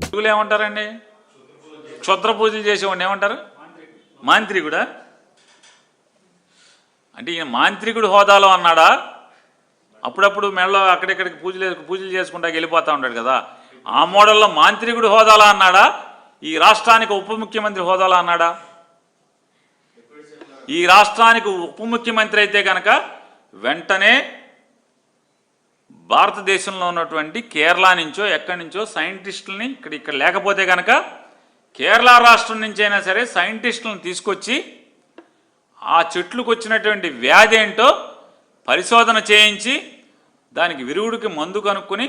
తెలుగులో ఏమంటారండి? క్షుద్ర పూజలు చేసేవాడిని ఏమంటారు? మాంత్రికుడా? అంటే ఈయన మాంత్రికుడు హోదాలో అన్నాడా? అప్పుడప్పుడు మెడలో అక్కడిక్కడికి పూజలు చేసుకుంటా వెళ్ళిపోతూ ఉంటాడు కదా, ఆ మోడల్లో మాంత్రికుడు హోదాలో అన్నాడా? ఈ రాష్ట్రానికి ఉప ముఖ్యమంత్రి హోదాలో అన్నాడా? ఈ రాష్ట్రానికి ఉప ముఖ్యమంత్రి అయితే కనుక వెంటనే భారతదేశంలో ఉన్నటువంటి కేరళ నుంచో ఎక్కడి నుంచో సైంటిస్టులని ఇక్కడ లేకపోతే కనుక కేరళ రాష్ట్రం నుంచైనా సరే సైంటిస్టులను తీసుకొచ్చి ఆ చెట్లకు వచ్చినటువంటి వ్యాధి ఏంటో పరిశోధన చేయించి దానికి విరుగుడికి మందు కనుక్కొని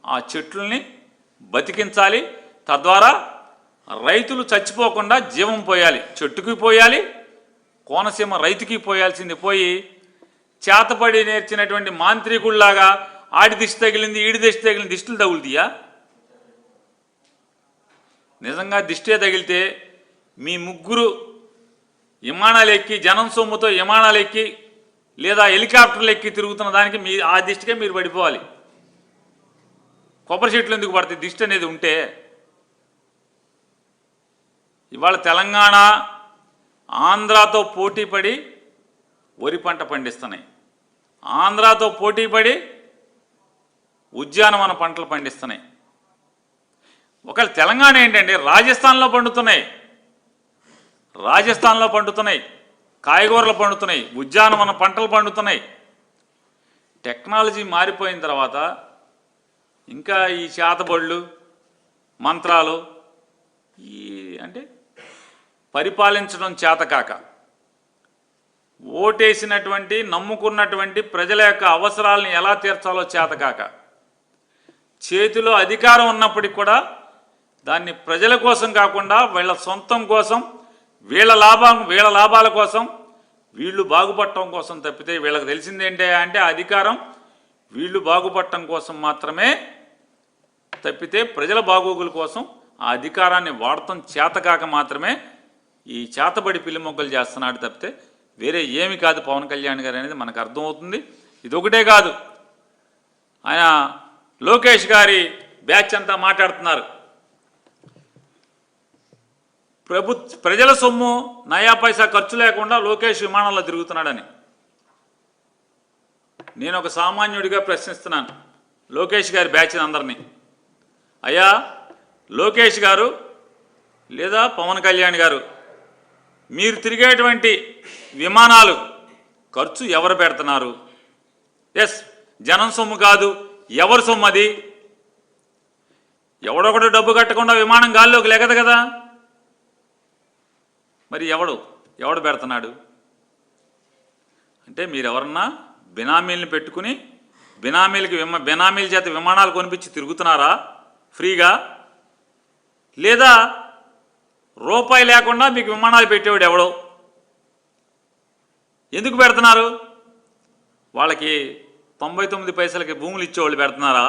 ఆ చెట్లని బతికించాలి. తద్వారా రైతులు చచ్చిపోకుండా జీవం పోయాలి, చెట్టుకి పోయాలి, కోనసీమ రైతుకి పోయాల్సింది పోయి చేతపడి నేర్చినటువంటి మాంత్రికుల్లాగా ఆడి దిష్టి తగిలింది ఈడి దిష్టి తగిలింది దిష్టిలు తగులుతాయా? నిజంగా దిష్టే తగిలితే మీ ముగ్గురు విమానాలు ఎక్కి జనం సొమ్ముతో విమానాలు ఎక్కి లేదా హెలికాప్టర్లు ఎక్కి తిరుగుతున్న దానికి మీ ఆ దిష్టికే మీరు పడిపోవాలి. కొబ్బరి చెట్లు ఎందుకు పడతాయి దిష్టి అనేది ఉంటే? ఇవాళ తెలంగాణ ఆంధ్రాతో పోటీపడి వరి పంట పండిస్తున్నాయి, ఆంధ్రాతో పోటీపడి ఉద్యానవన పంటలు పండిస్తున్నాయి. ఒకవేళ తెలంగాణ ఏంటంటే రాజస్థాన్లో పండుతున్నాయి, కాయగూరలు పండుతున్నాయి, ఉద్యానవన పంటలు పండుతున్నాయి. టెక్నాలజీ మారిపోయిన తర్వాత ఇంకా ఈ చేతబళ్ళు మంత్రాలు ఈ అంటే పరిపాలించడం చేతకాక ఓటేసినటువంటి నమ్ముకున్నటువంటి ప్రజల యొక్క అవసరాలను ఎలా తీర్చాలో చేతకాక చేతిలో అధికారం ఉన్నప్పటికి కూడా దాన్ని ప్రజల కోసం కాకుండా వీళ్ళ సొంతం కోసం వీళ్ళ లాభాల కోసం వీళ్ళు బాగుపడటం కోసం తప్పితే వీళ్ళకి తెలిసిందేంటి అంటే అధికారం వీళ్ళు బాగుపడటం కోసం మాత్రమే తప్పితే ప్రజల బాగోగుల కోసం ఆ అధికారాన్ని వాడటం చేతకాక మాత్రమే ఈ చేతబడి పిల్లి మొగ్గలు చేస్తున్నాడు తప్పితే వేరే ఏమి కాదు పవన్ కళ్యాణ్ గారు అనేది మనకు అర్థమవుతుంది. ఇదొకటే కాదు, ఆయన లోకేష్ గారి బ్యాచ్ అంతా మాట్లాడుతున్నారు ప్రజల సొమ్ము నయా పైసా ఖర్చు లేకుండా లోకేష్ విమానంలో తిరుగుతున్నాడని. నేను ఒక సామాన్యుడిగా ప్రశ్నిస్తున్నాను లోకేష్ గారి బ్యాచ్ అందరినీ, అయ్యా లోకేష్ గారు లేదా పవన్ కళ్యాణ్ గారు మీరు తిరిగేటువంటి విమానాలు ఖర్చు ఎవరు పెడుతున్నారు? ఎస్, జనం సొమ్ము కాదు, ఎవరి సొమ్ము అది? ఎవడొకడు డబ్బు కట్టకుండా విమానం గాల్లోకి లెగదు కదా, మరి ఎవడు పెడుతున్నాడు? అంటే మీరు ఎవరన్నా బినామీలను పెట్టుకుని బినామీల చేత విమానాలు కొనిపించి తిరుగుతున్నారా ఫ్రీగా? లేదా రూపాయి లేకుండా మీకు విమానాలు పెట్టేవాడు ఎవడో? ఎందుకు పెడుతున్నారు? వాళ్ళకి 99 పైసలకి భూములు ఇచ్చేవాళ్ళు పెడుతున్నారా?